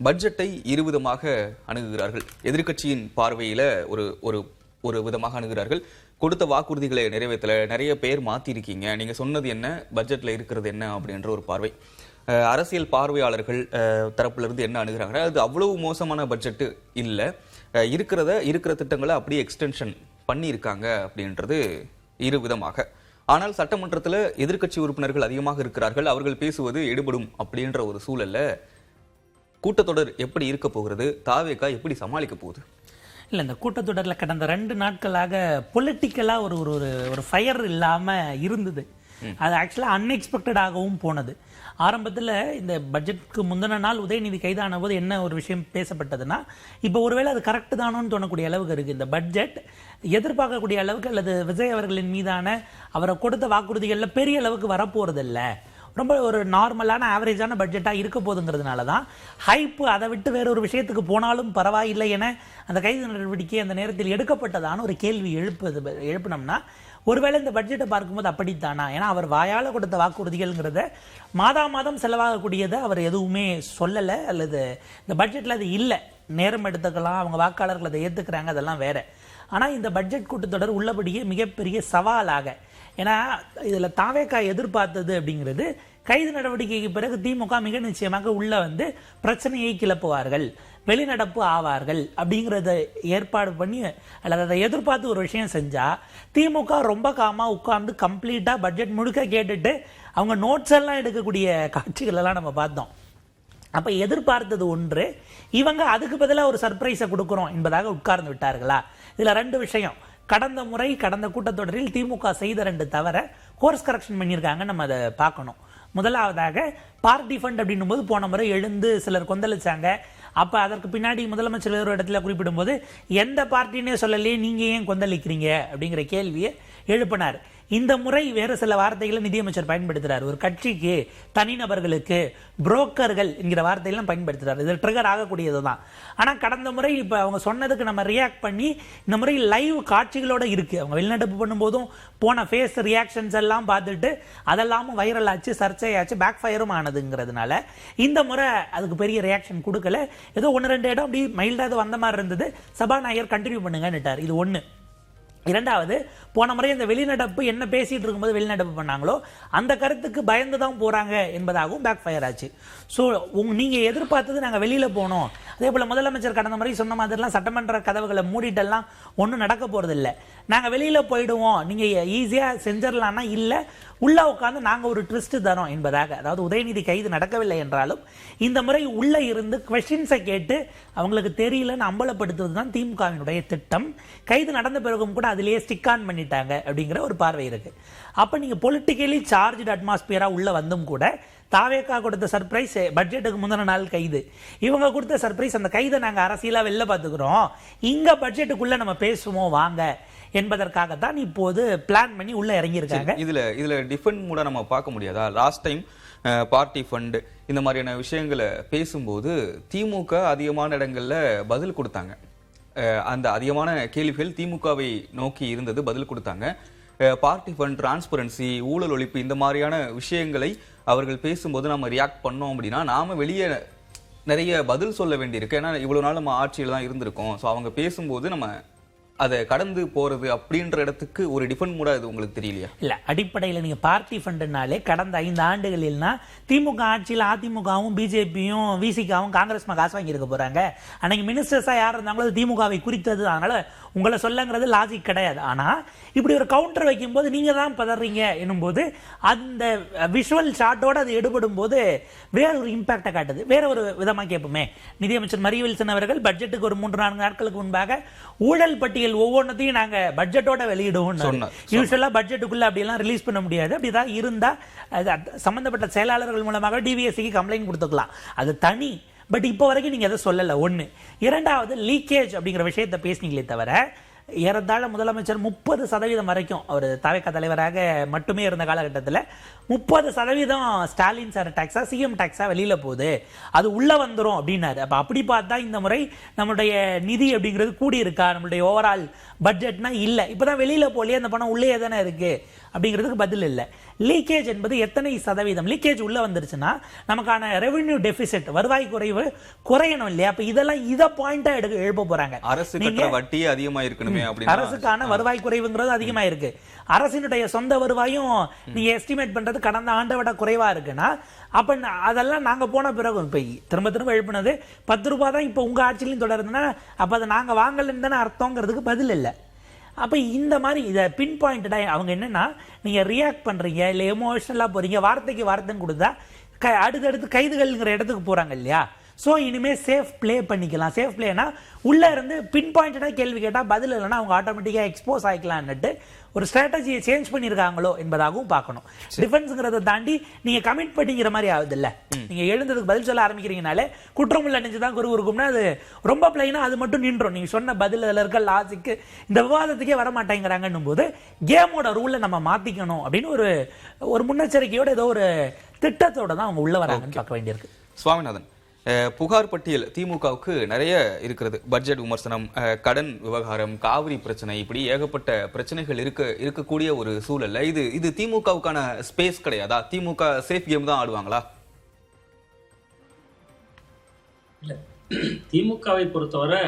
பட்ஜெட்டை இருவிதமாக அணுகுகிறார்கள். எதிர்க்கட்சியின் பார்வையில ஒரு ஒரு ஒரு விதமாக அணுகுகிறார்கள். கொடுத்த வாக்குறுதிகளை நிறைவேற்றல, நிறைய பேர் மாத்திருக்கீங்க, நீங்க சொன்னது என்ன, பட்ஜெட்ல இருக்கிறது என்ன அப்படின்ற ஒரு பார்வை. அரசியல் பார்வையாளர்கள் தரப்புல இருந்து என்ன அணுகுறாங்க, அது அவ்வளவு மோசமான பட்ஜெட் இல்ல, இருக்கிற திட்டங்களை அப்படியே எக்ஸ்டென்ஷன் பண்ணியிருக்காங்க அப்படின்றது இரு விதமாக. ஆனால் சட்டமன்றத்தில் எதிர்க்கட்சி உறுப்பினர்கள் அதிகமாக இருக்கிறார்கள், அவர்கள் பேசுவது எடுபடும் அப்படின்ற ஒரு சூழல்ல கூட்டத்தொடர் எப்படி இருக்க போகிறது, தாவேகா எப்படி சமாளிக்க போகுது? இல்லை, இந்த கூட்டத்தொடரில் கடந்த 2 நாட்களாக பொலிட்டிக்கலாக ஒரு ஒரு ஒரு ஃபயர் இல்லாமல் இருந்தது. அது ஆக்சுவலாக அன்எக்ஸ்பெக்டடாகவும் போனது. ஆரம்பத்தில் இந்த பட்ஜெட்டுக்கு முந்தின நாள் உதயநிதி கைதான போது என்ன ஒரு விஷயம் பேசப்பட்டதுன்னா, இப்போ ஒருவேளை அது கரெக்டு தானோன்னு தோணக்கூடிய அளவுக்கு இருக்குது இந்த பட்ஜெட். எதிர்பார்க்கக்கூடிய அளவுக்கு அல்லது விஜய் அவர்களின் மீதான அவரை கொடுத்த வாக்குறுதிகளில் பெரிய அளவுக்கு வரப்போறதில்லை, ரொம்ப ஒரு நார்மலான ஆவரேஜான பட்ஜெட்டாக இருக்க போதுங்கிறதுனால தான் ஹைப்பு அதை விட்டு வேற ஒரு விஷயத்துக்கு போனாலும் பரவாயில்லை என அந்த கைது நடவடிக்கை அந்த நேரத்தில் எடுக்கப்பட்டதான ஒரு கேள்வி எழுப்பினோம்னா, ஒருவேளை இந்த பட்ஜெட்டை பார்க்கும்போது அப்படித்தானா? ஏன்னா அவர் வாயால் கொடுத்த வாக்குறுதிகள்ங்கிறத மாதம் செலவாகக்கூடியதை அவர் எதுவுமே சொல்லலை, அல்லது இந்த பட்ஜெட்டில் அது இல்லை, நேரம் எடுத்துக்கலாம், அவங்க வாக்காளர்கள் அதை ஏற்றுக்கிறாங்க, அதெல்லாம் வேற. ஆனால் இந்த பட்ஜெட் கூட்டத்தொடர் உள்ளபடியே மிகப்பெரிய சவாலாக, ஏன்னா இதில் தாவேகா எதிர்பார்த்தது அப்படிங்கிறது கைது நடவடிக்கைக்கு பிறகு திமுக மிக நிச்சயமாக உள்ள வந்து பிரச்சனையை கிளப்புவார்கள், வெளிநடப்பு ஆவார்கள் அப்படிங்கிறத ஏற்பாடு பண்ணி அல்லது அதை எதிர்பார்த்து ஒரு விஷயம் செஞ்சா திமுக ரொம்ப காமா உட்கார்ந்து கம்ப்ளீட்டா பட்ஜெட் முழுக்க கேட்டுட்டு அவங்க நோட்ஸ் எல்லாம் எடுக்கக்கூடிய காட்சிகள் எல்லாம் நம்ம பார்த்தோம். அப்ப எதிர்பார்த்தது ஒன்று, இவங்க அதுக்கு பதிலாக ஒரு சர்ப்ரைஸை கொடுக்கிறோம் என்பதாக உட்கார்ந்து விட்டார்களா? இதுல 2 விஷயம். கடந்த கூட்டத்தொடரில் திமுக செய்த 2 தவறை கோர்ஸ் கரெக்ஷன் பண்ணியிருக்காங்க, நம்ம அதை பார்க்கணும். முதலாவதாக பார்ட்டி ஃபண்ட் அப்படின்னும் போது போன முறை எழுந்து சிலர் கொந்தளிச்சாங்க. அப்ப அதற்கு பின்னாடி முதலமைச்சர் ஒரு இடத்துல குறிப்பிடும் போது எந்த பார்ட்டினே சொல்லலையே, நீங்க ஏன் கொந்தளிக்கிறீங்க அப்படிங்கிற கேள்வியை எழுப்பினார். இந்த முறை வேறு சில வார்த்தைகளை நிதியமைச்சர் பயன்படுத்துறாரு. ஒரு கட்சிக்கு, தனிநபர்களுக்கு, புரோக்கர்கள் என்கிற வார்த்தையெல்லாம் பயன்படுத்துறாரு. இது ட்ரிகர் ஆகக்கூடியது தான். ஆனா கடந்த முறை இப்ப அவங்க சொன்னதுக்கு நம்ம ரியாக்ட் பண்ணி இந்த முறை லைவ் காட்சிகளோட இருக்கு. அவங்க வெளிநடப்பு பண்ணும்போதும் போன ஃபேஸ் ரியாக்ஷன்ஸ் எல்லாம் பார்த்துட்டு அதெல்லாமும் வைரல் ஆச்சு, சர்ச்சையாச்சு, பேக் ஃபயரும் ஆனதுங்கிறதுனால இந்த முறை அதுக்கு பெரிய ரியாக்ஷன் கொடுக்கல. ஏதோ 1-2 இடம் அப்படி மைல்டாக வந்த மாதிரி இருந்தது. சபாநாயகர் கண்டினியூ பண்ணுங்கன்னுட்டார். இது ஒன்று. இரண்டாவது, போன முறை இந்த வெளிநடப்பு என்ன பேசிட்டு இருக்கும்போது வெளிநடப்பு பண்ணாங்களோ அந்த கருத்துக்கு பயந்து தான் போறாங்க என்பதாகவும் பேக் ஃபயர் ஆச்சு. ஸோ நீங்க எதிர்பார்த்தது நாங்கள் வெளியில போனோம், அதே போல முதலமைச்சர் கடந்த முறை சொன்ன மாதிரிலாம் சட்டமன்ற கதவுகளை மூடிட்டெல்லாம் ஒன்றும் நடக்க போறது இல்லை, நாங்கள் வெளியில போயிடுவோம், நீங்க ஈஸியா செஞ்சிடலாம்னா இல்லை, உள்ள உட்காந்து நாங்க ஒரு ட்விஸ்ட் தரோம் என்பதாக. அதாவது உதயநிதி கைது நடக்கவில்லை என்றாலும் இந்த முறை உள்ள இருந்து குவெஸ்டின்ஸை கேட்டு அவங்களுக்கு தெரியலன்னு அம்பலப்படுத்துவது தான் திமுகவினுடைய திட்டம். கைது நடந்த பிறகும் கூட அதிலேயே ஸ்டிக் ஆன் பண்ணிட்டாங்க அப்படிங்கிற ஒரு பார்வை இருக்கு. அப்ப நீங்க பொலிட்டிக்கலி சார்ஜ்டு அட்மாஸ்பியரா உள்ள வந்தும் கூட தாவேகா கொடுத்த சர்ப்ரைஸ் பட்ஜெட்டுக்கு முந்தின நாள் கைது, இவங்க கொடுத்த சர்ப்ரைஸ் அந்த கைதை நாங்க அரசியலா வெளில பார்த்துக்கிறோம், இங்க பட்ஜெட்டுக்குள்ள நம்ம பேசுவோம் வாங்க என்பதற்காகத்தான் இப்போது பிளான் பண்ணி உள்ள இறங்கியிருக்காங்க. இதுல டிஃபெண்ட் மூட நம்ம பார்க்க முடியாதா? லாஸ்ட் டைம் பார்ட்டி ஃபண்ட் இந்த மாதிரியான விஷயங்களை பேசும்போது திமுக அதிகமான இடங்கள்ல பதில் கொடுத்தாங்க. அந்த அதிகமான கேள்விகள் திமுகவை நோக்கி இருந்தது, பதில் கொடுத்தாங்க. பார்ட்டி ஃபண்ட், டிரான்ஸ்பரன்சி, ஊழல் ஒழிப்பு இந்த மாதிரியான விஷயங்களை அவர்கள் பேசும்போது நம்ம ரியாக்ட் பண்ணோம் அப்படின்னா நாம வெளியே நிறைய பதில் சொல்ல வேண்டியிருக்கு. ஏன்னா இவ்வளவு நாள் நம்ம ஆட்சியில் தான் இருந்திருக்கோம். ஸோ அவங்க பேசும்போது நம்ம அதை கடந்து போறது அப்படின்ற இடத்துக்கு ஒரு டிஃபெண்ட் மூடா இது உங்களுக்கு தெரியலையா? இல்ல, அடிப்படையில் நீங்க பார்ட்டி ஃபண்ட்னாலே கடந்த 5 ஆண்டுகளில்னா திமுக ஆட்சியில் அதிமுகவும் பிஜேபியும் விசிகாவும் காங்கிரஸ் காசு வாங்கி இருக்க போறாங்க. அன்னைக்கு மினிஸ்டர்ஸா யார் இருந்தாங்களோ திமுகவை குறித்தது, அதனால உங்களை சொல்லங்கிறது லாஜிக் கிடையாது. ஆனா இப்படி ஒரு கவுண்டர் வைக்கும் போது நீங்க தான் பதறீங்க என்னும் போது அந்த விஷுவல் ஷாட்டோட அது எடுபடும் போது வேற ஒரு இம்பாக்டை காட்டுது. வேற ஒரு விதமா கேட்போமே, நிதியமைச்சர் மரியவில்சன் அவர்கள் பட்ஜெட்டுக்கு ஒரு 3-4 நாட்களுக்கு முன்பாக ஊழல் பட்டியல் ஒவ்வொன்றத்தையும் நாங்க பட்ஜெட்டோட வெளியிடுவோம். யூசுவலா பட்ஜெட்டுக்குள்ள அப்படி எல்லாம் ரிலீஸ் பண்ண முடியாது. அப்படிதான் இருந்தா சம்பந்தப்பட்ட செயலாளர்கள் மூலமாக டிவிஎஸ்சிக்கு கம்ப்ளைண்ட் கொடுத்துக்கலாம், அது தனி. பட் இப்போ வரைக்கும் நீங்க எதை சொல்லல. ஒண்ணு. இரண்டாவது, லீக்கேஜ் அப்படிங்கிற விஷயத்தை பேசினீங்களே தவிர ஏறத்தாழ முதலமைச்சர் 30% வரைக்கும் அவர் தாவேகா தலைவராக மட்டுமே இருந்த காலகட்டத்தில் 30% ஸ்டாலின் சார் டாக்ஸா, சிஎம் டாக்ஸா வெளியில போகுது, அது உள்ள வந்துரும் அப்படின்னாரு. அப்ப அப்படி பார்த்தா இந்த முறை நம்மளுடைய நிதி அப்படிங்கிறது கூடி இருக்கா, நம்மளுடைய ஓவரால் பட்ஜெட்னா இல்ல, இப்பதான் வெளியில போலியே அந்த பணம் உள்ளே தானே இருக்கு அப்படிங்கிறதுக்கு பதில் இல்லை. லீக்கேஜ் என்பது எத்தனை சதவீதம் லீக்கேஜ் உள்ள வந்துருச்சுன்னா நமக்கான ரெவென்யூ டெபிசிட் வருவாய் குறைவு குறையணும் இல்லையா? அப்ப இதெல்லாம் இத பாயிண்டா எழுப்ப போறாங்க. அரசு கட்டுற வட்டியே அதிகமா இருக்கணுமே அப்படினா அரசுக்கான வருவாய் குறைவுங்கிறது அதிகமா இருக்கு. அரசினுடைய சொந்த வருவாயும் நீங்க எஸ்டிமேட் பண்றது கடந்த ஆண்டை விட குறைவா இருக்குன்னா அப்ப அதெல்லாம் நாங்க போன பிறகு இப்ப திரும்ப திரும்ப எழுப்பினது 10 ரூபாய் தான் இப்ப உங்க ஆட்சியிலும் தொடருதுன்னா அப்ப அதை நாங்க வாங்கலன்னு தானே அர்த்தங்கிறதுக்கு பதில் இல்லை. அப்ப இந்த மாதிரி இதை பின் பாயிண்டடா அவங்க என்னன்னா நீங்க ரியாக்ட் பண்றீங்க இல்ல எமோஷனலா போறீங்க, வார்த்தைக்கு வார்த்தைன்னு கொடுத்தா அடுத்தடுத்து கைதுகள்ங்கிற இடத்துக்கு போறாங்க இல்லையா? ஸோ இனிமே சேஃப் பிளே பண்ணிக்கலாம். சேஃப் பிளேனா உள்ள இருந்து பின் பாயிண்டடா கேள்வி கேட்டா பதில் இல்லைன்னா அவங்க ஆட்டோமேட்டிக்கா எக்ஸ்போஸ் ஆகிக்கலாம்னுட்டு ஒரு ஸ்ட்ராட்டஜியை சேஞ்ச் பண்ணியிருக்காங்களோ என்பதாகவும் பார்க்கணும். டிஃபென்ஸ்ங்கிறத தாண்டி நீங்க கமிட் பண்ணிக்கிற மாதிரி ஆகுது இல்ல, நீங்க எழுந்ததுக்கு பதில் சொல்ல ஆரம்பிக்கிறீங்கனாலே குற்றமுள்ள நெஞ்சுதான் குரு இருக்கும்னா அது ரொம்ப பிளைனா அது மட்டும் நின்றோம். நீங்க சொன்ன பதில் இருக்க லாஜிக்கு இந்த விவாதத்துக்கே வர மாட்டேங்கிறாங்கன்னும் போது கேமோட ரூலை நம்ம மாத்திக்கணும் அப்படின்னு ஒரு முன்னெச்சரிக்கையோட ஏதோ ஒரு திட்டத்தோட தான் அவங்க உள்ள வராங்கன்னு பார்க்க வேண்டியிருக்கு. சுவாமிநாதன், புகார் பட்டியல் திமுகவுக்கு நிறைய இருக்கிறது. பட்ஜெட் விமர்சனம், கடன் விவகாரம், காவிரி பிரச்சனை, இப்படி ஏகப்பட்ட பிரச்சனைகள் இருக்கக்கூடிய ஒரு சூழல்ல இது திமுகவுக்கான ஸ்பேஸ் கிடையாதா? திமுக சேஃப் கேம் தான் ஆடுவாங்களா? இல்ல, திமுகவை பொறுத்தவரை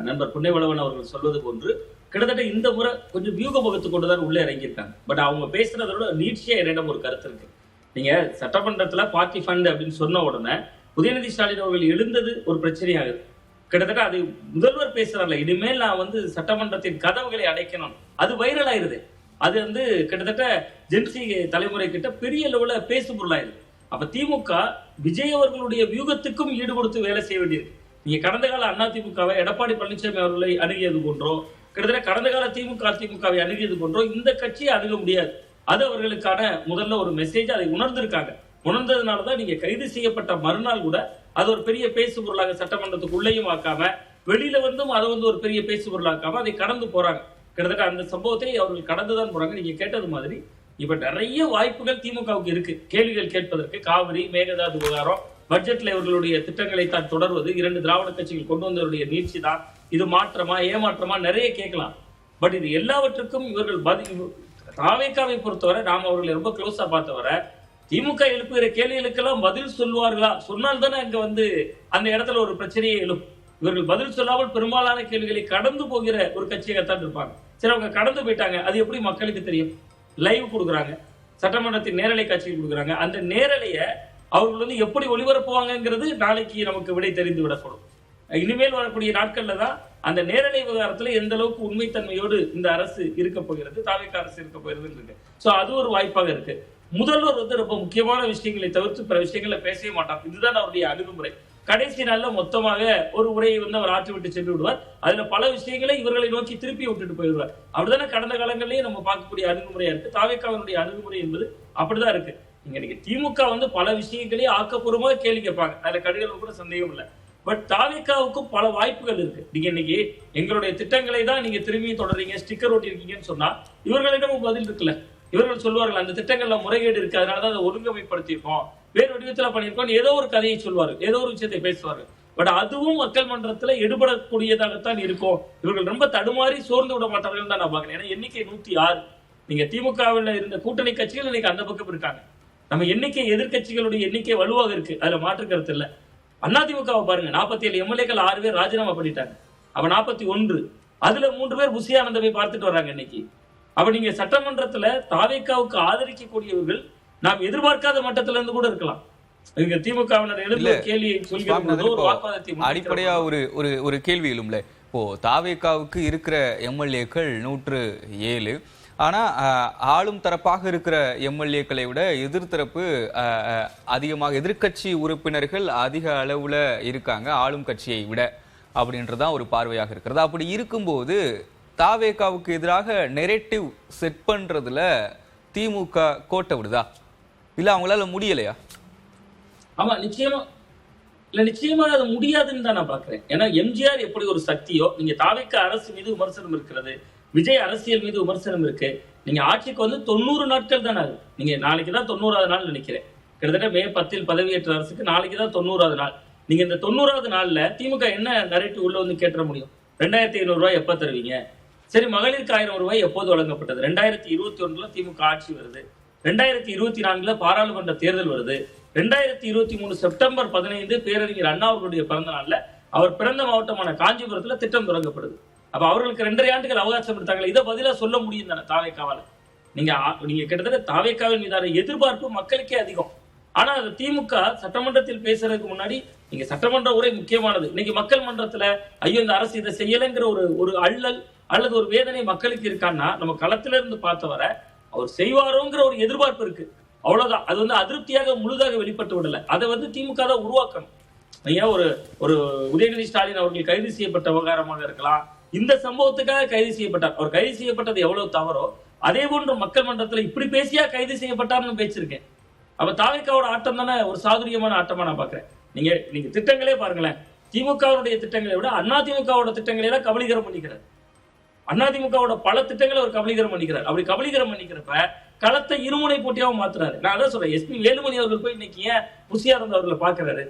நண்பர் புண்ணியவளவன் அவர்கள் சொல்வது போன்று கிட்டத்தட்ட இந்த முறை கொஞ்சம் வியூக முகத்து கொண்டுதான் உள்ளே இறங்கியிருக்காங்க. பட் அவங்க பேசுறதோட நீட்சியா என்னிடம் ஒரு கருத்து இருக்கு. நீங்க சட்டமன்றத்துல பார்ட்டி ஃபண்ட் அப்படின்னு சொன்ன உடனே உதயநிதி ஸ்டாலின் அவர்கள் எழுந்தது ஒரு பிரச்சனையாகுது. கிட்டத்தட்ட அது முதல்வர் பேசுறாருல, இனிமேல் நான் சட்டமன்றத்தின் கதவுகளை அடைக்கணும், அது வைரல் ஆயிருது. அது கிட்டத்தட்ட ஜென்சி தலைமுறை கிட்ட பெரிய லெவல பேசு பொருளாயிருது. அப்ப திமுக விஜய் அவர்களுடைய வியூகத்துக்கும் ஈடு கொடுத்து வேலை செய்ய வேண்டியிருக்கு. நீங்க கடந்த கால அதிமுகவை எடப்பாடி பழனிசாமி அவர்களை அணுகியது போன்றோ, கிட்டத்தட்ட கடந்த கால திமுகவை அணுகியது போன்றோ இந்த கட்சியை அணுக முடியாது. அது அவர்களுக்கான முதல்ல ஒரு மெசேஜ். அதை உணர்ந்திருக்காங்க. உணர்ந்ததுனாலதான் நீங்க கைது செய்யப்பட்ட மறுநாள் கூட அது ஒரு பெரிய பேசு பொருளாக சட்டமன்றத்துக்குள்ளேயும் ஆக்காம, வெளியில அதை ஒரு பெரிய பேசு பொருளாக்காம அதை கடந்து போறாங்க. கிட்டத்தட்ட அந்த சம்பவத்தை அவர்கள் கடந்துதான் போறாங்க. நீங்க கேட்டது மாதிரி இப்ப நிறைய வாய்ப்புகள் திமுகவுக்கு இருக்கு கேள்விகள் கேட்பதற்கு. காவிரி, மேகதாது விவகாரம், பட்ஜெட்ல இவர்களுடைய திட்டங்களை தான் தொடர்வது, 2 திராவிட கட்சிகள் கொண்டு வந்தவருடைய நீட்சி தான், இது மாற்றமா ஏமாற்றமா நிறைய கேட்கலாம். பட் இது எல்லாவற்றுக்கும் இவர்கள் தாவேக்காவை பொறுத்தவரை நாம் அவர்களை ரொம்ப க்ளோஸா பார்த்தவரை திமுக எழுப்புகிற கேள்விகளுக்கெல்லாம் பதில் சொல்வார்களா? சொன்னால் தானே அங்க அந்த இடத்துல ஒரு பிரச்சனையே எழும். இவர்கள் பதில் சொல்லாமல் பெரும்பாலான கேள்விகளை கடந்து போகிற ஒரு கட்சியாகத்தான் இருப்பாங்க. சரி, அவங்க கடந்து போயிட்டாங்க, அது எப்படி மக்களுக்கு தெரியும்? லைவ் கொடுக்குறாங்க, சட்டமன்றத்தின் நேரலை காட்சிகள் கொடுக்குறாங்க. அந்த நேரலைய அவர்கள் எப்படி ஒளிபரப்புவாங்கிறது நாளைக்கு நமக்கு விடை தெரிந்து விடப்படும். இனிமேல் வரக்கூடிய நாட்கள்ல தான் அந்த நேரலை விவகாரத்துல எந்த அளவுக்கு உண்மைத்தன்மையோடு இந்த அரசு இருக்க போகிறது, தாவேக அரசு இருக்க போகிறது இருக்கு. சோ அது ஒரு வாய்ப்பாக இருக்கு. முதல்வர் ரொம்ப முக்கியமான விஷயங்களை தவிர்த்து பிற விஷயங்களை பேசவே மாட்டார். இதுதான் அவருடைய அணுகுமுறை. கடைசி நாள்ல மொத்தமாக ஒரு உரையை அவர் ஆற்றி விட்டு சென்று விடுவார். அதுல பல விஷயங்களை இவர்களை நோக்கி திருப்பி விட்டுட்டு போயிடுவார். அப்படித்தானே கடந்த காலங்களிலேயே நம்ம பார்க்கக்கூடிய அணுகுமுறையா இருக்கு. தாவேகாவினுடைய அணுகுமுறை என்பது அப்படிதான் இருக்கு. நீங்க திமுக பல விஷயங்களையும் ஆக்கப்பூர்வமாக கேள்வி கேட்பாங்க, அதுல கடுகள் கூட சந்தேகம் இல்லை. பட் தாவேகாவுக்கும் பல வாய்ப்புகள் இருக்கு. நீங்க இன்னைக்கு எங்களுடைய திட்டங்களை தான் நீங்க திரும்பி தொடர்றீங்க, ஸ்டிக்கர் ஒட்டி இருக்கீங்கன்னு சொன்னா இவர்களிடம் பதில் இருக்குல்ல. இவர்கள் சொல்வார்கள் அந்த திட்டங்கள்ல முறைகேடு இருக்கு, அதனாலதான் அதை ஒழுங்கமைப்படுத்தியிருக்கோம், வேறு வடிவத்துல பண்ணியிருக்கோம், ஏதோ ஒரு கதையை சொல்வார்கள், ஏதோ ஒரு விஷயத்தை பேசுவார்கள். பட் அதுவும் மக்கள் மன்றத்துல எடுபடக்கூடியதாகத்தான் இருக்கும். இவர்கள் ரொம்ப தடுமாறி சோர்ந்து விட மாட்டார்கள் தான் நான் பாக்குறேன். ஏன்னா எண்ணிக்கை 106. நீங்க திமுகவில் இருந்த கூட்டணி கட்சிகள் இன்னைக்கு அந்த பக்கம் இருக்காங்க. நம்ம எண்ணிக்கை எதிர்கட்சிகளுடைய எண்ணிக்கை வலுவாக இருக்கு, அதுல மாற்று கருத்து இல்ல. அதிமுகவை பாருங்க, 47 எம்எல்ஏக்கள் 6 பேர் ராஜினாமா பண்ணிட்டாங்க. அப்ப 41, அதுல 3 பேர் புசியானந்தவை பார்த்துட்டு வர்றாங்க இன்னைக்கு. அப்ப நீங்க சட்டமன்றத்துல தாவேகாவுக்கு ஆதரிக்கக்கூடியவர்கள் நாம் எதிர்பார்க்காத மட்டத்துல இருந்து கூட இருக்கலாம். திமுகவினர் எழுந்த கேள்வி அடிப்படையா ஒரு கேள்வி எழும்ல. இப்போ தாவேகாவுக்கு இருக்கிற எம்எல்ஏக்கள் 107, ஆனா ஆளும் தரப்பாக இருக்கிற எம்எல்ஏக்களை விட எதிர்த்தரப்பு அதிகமாக, எதிர்கட்சி உறுப்பினர்கள் அதிக அளவுல இருக்காங்க ஆளும் கட்சியை விட அப்படின்றதான் ஒரு பார்வையாக இருக்கிறது. அப்படி இருக்கும்போது தாவேகாவுக்கு எதிராக நெரேட்டிவ் செட் பண்றதுல திமுக கோட்டை விடுதா, இல்ல அவங்களால முடியலையா? ஆமா, நிச்சயமா அது முடியாதுன்னு தான் நான் பாக்குறேன். ஏன்னா எம்ஜிஆர் எப்படி ஒரு சக்தியோ, நீங்க தாவேக அரசு மீது விமர்சனம் இருக்கிறது, விஜய் அரசியல் மீது விமர்சனம் இருக்கு. நீங்க ஆட்சிக்கு 90 நாட்கள் தானே ஆகுது. நீங்க நாளைக்கு தான் 90வது நாள் நினைக்கிறேன். கிட்டத்தட்ட மே 10 பதவியேற்ற அரசுக்கு நாளைக்கு தான் 90வது நாள். நீங்க இந்த 90வது நாள்ல திமுக என்ன நரேட்டிவ் உள்ள கேட்ட முடியும்? 2500 ரூபாய் எப்ப தருவீங்க? சரி, மகளிருக்கு 1000 ரூபாய் எப்போது வழங்கப்பட்டது? 2021 திமுக ஆட்சி வருது. 2024 பாராளுமன்ற தேர்தல் வருது. 2023 செப்டம்பர் 15 பேரறிஞர் அண்ணா அவர்களுடைய பிறந்த நாள்ல அவர் பிறந்த மாவட்டமான காஞ்சிபுரத்துல திட்டம் தொடங்கப்படுது. அப்ப அவர்களுக்கு 2.5 ஆண்டுகள் அவகாசம் எடுத்தாங்களே, இதை பதிலா சொல்ல முடியும் தானே தாவேக்காவால? நீங்க கிட்டத்தட்ட தாவேக்காவின் மீதான எதிர்பார்ப்பு மக்களுக்கே அதிகம். ஆனா அது திமுக சட்டமன்றத்தில் பேசுறதுக்கு முன்னாடி நீங்க சட்டமன்ற உரை முக்கியமானது. இன்னைக்கு மக்கள் மன்றத்துல ஐயோ இந்த அரசு இதை செய்யலைங்கிற ஒரு அள்ளல் அல்லது ஒரு வேதனை மக்களுக்கு இருக்கான்னா, நம்ம களத்துல இருந்து பார்த்த வர அவர் செய்வாரோங்கிற ஒரு எதிர்பார்ப்பு இருக்கு. அவ்வளவுதான். அது அதிருப்தியாக முழுதாக வெளிப்பட்டு விடல. அதை திமுக தான் உருவாக்கணும். நீங்க ஒரு உதயநிதி ஸ்டாலின் அவர்கள் கைது செய்யப்பட்ட விவகாரமாக இருக்கலாம், இந்த சம்பவத்துக்காக கைது செய்யப்பட்டார். அவர் கைது செய்யப்பட்டது எவ்வளவு தவறோ அதே போன்று மக்கள் மன்றத்துல இப்படி பேசியா கைது செய்யப்பட்டார்னு பேசிருக்கேன். அப்ப தாவேக்காவோட ஆட்டம் தானே ஒரு சாதுரியமான ஆட்டமா நான் பாக்குறேன். நீங்க திட்டங்களே பாருங்களேன், திமுகவுடைய திட்டங்களை விட அதிமுகவோட திட்டங்களை எல்லாம் கபலீகரம் பண்ணிக்கிறார். அதிமுகவோட பல திட்டங்களை அவர் கபலீகரம் பண்ணிக்கிறார். அப்படி கபலீகரம் பண்ணிக்கிறப்ப களத்தை இருமுனை போட்டியாவும் மாத்துறாரு. நான் அதான் சொல்றேன், எஸ்பி வேலுமணி அவர்கள் போய் இன்னைக்கு ஏன் புசியானந்த் அவர்களை பாக்குறாரு?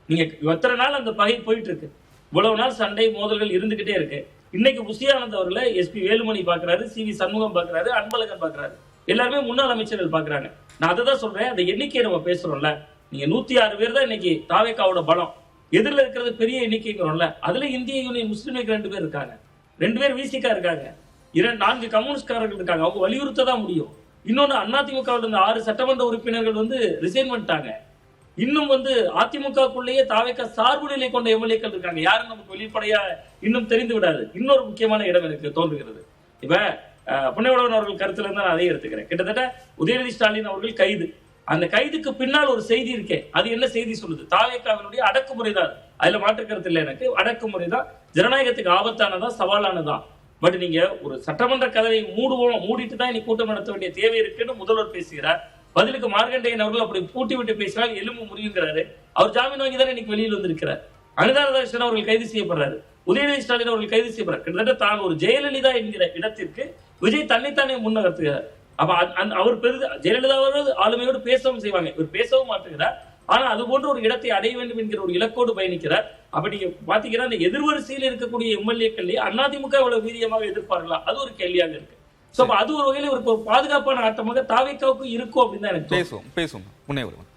நீங்க எத்தனை நாள் அந்த பகை போயிட்டு இருக்கு, இவ்வளவு நாள் சண்டை மோதல்கள் இருந்துகிட்டே இருக்கு. இன்னைக்கு புசியானந்த் அவர்களை எஸ்பி வேலுமணி பாக்குறாரு, CV சண்முகம் பாக்குறாரு, அன்பழகன் பாக்குறாரு, எல்லாருமே முன்னாள் அமைச்சர்கள் பாக்குறாங்க. நான் அதை தான் சொல்றேன், அந்த எண்ணிக்கையை நம்ம பேசுறோம்ல, நீங்க 106 பேர் தான் இன்னைக்கு தாவேக்காவோட பலம். எதிரில் இருக்கிறது பெரிய எண்ணிக்கைங்கிறோம்ல, அதுல இந்திய யூனியன் முஸ்லீம் லீக் 2 பேர் இருக்காங்க, 2 பேர் விசிகா இருக்காங்க, 4 கம்யூனிஸ்ட்காரர்கள் இருக்காங்க. அவங்க வலியுறுத்த தான் முடியும். இன்னொன்னு அதிமுகவில் இருந்த 6 சட்டமன்ற உறுப்பினர்கள் ரிசைன் பண்ணிட்டாங்க. இன்னும் அதிமுகக்குள்ளேயே தாவேக்கா சார்பு நிலை கொண்ட எம்எல்ஏக்கள் இருக்காங்க. யாரும் நமக்கு வெளிப்படையா இன்னும் தெரிந்து விடாது. இன்னொரு முக்கியமான இடம் எனக்கு தோன்றுகிறது. இப்ப புன்னைவளவன் அவர்கள் கருத்துல இருந்தா நான் அதையே எடுத்துக்கிறேன். கிட்டத்தட்ட உதயநிதி ஸ்டாலின் அவர்கள் கைது, அந்த கைதுக்கு பின்னால் ஒரு செய்தி இருக்கே, அது என்ன செய்தி சொல்லுது? தாவேக்காவினுடைய அடக்குமுறை தான். அதுல மாற்று கருத்து இல்லை எனக்கு. அடக்குமுறை தான் ஜனநாயகத்துக்கு ஆபத்தானதா, சவாலானதான். பட் நீங்க ஒரு சட்டமன்ற கதவை மூடிட்டு தான் இன்னைக்கு கூட்டம் நடத்த வேண்டிய தேவை இருக்குன்னு முதல்வர் பேசுகிறார். பதிலுக்கு மார்கண்டேயன் அவர்கள் அப்படி பூட்டி விட்டு பேசினால் எலும்பு முறியுங்கிறாரு. அவர் ஜாமீன் வாங்கி தான் இன்னைக்கு வெளியில் வந்திருக்கிறார். அனிதாராதாகிருஷ்ணன் அவர்கள் கைது செய்யப்படுறாரு, உதயநிதி ஸ்டாலின் அவர்கள் கைது செய்யப்படுறார். கிட்டத்தட்ட தான் ஒரு ஜெயலலிதா என்கிற இடத்திற்கு விஜய் தன்னைத்தானே முன்னகர்த்துகிறார். அப்ப அவர் ஜெயலலிதாவோடு ஆளுமையோடு பேசவும் செய்வாங்க, இவர் பேசவும் மாட்டுகிறார். ஆனா அது போன்ற ஒரு இடத்தை அடைய வேண்டும் என்கிற ஒரு இலக்கோடு பயணிக்கிறார். அப்ப நீங்க பாத்தீங்கன்னா அந்த எதிர்வரிசையில் இருக்கக்கூடிய எம்எல்ஏக்கள் அதிமுக இவ்வளவு வீரியமாக எதிர்ப்பார்களா? அது ஒரு கேள்வியாக இருக்கு. சோ அது ஒரு வகையில ஒரு பாதுகாப்பான ஆட்டமாக தாவேக்காவுக்கு இருக்கும் அப்படின்னு தான் எனக்கு பேசுவோம்.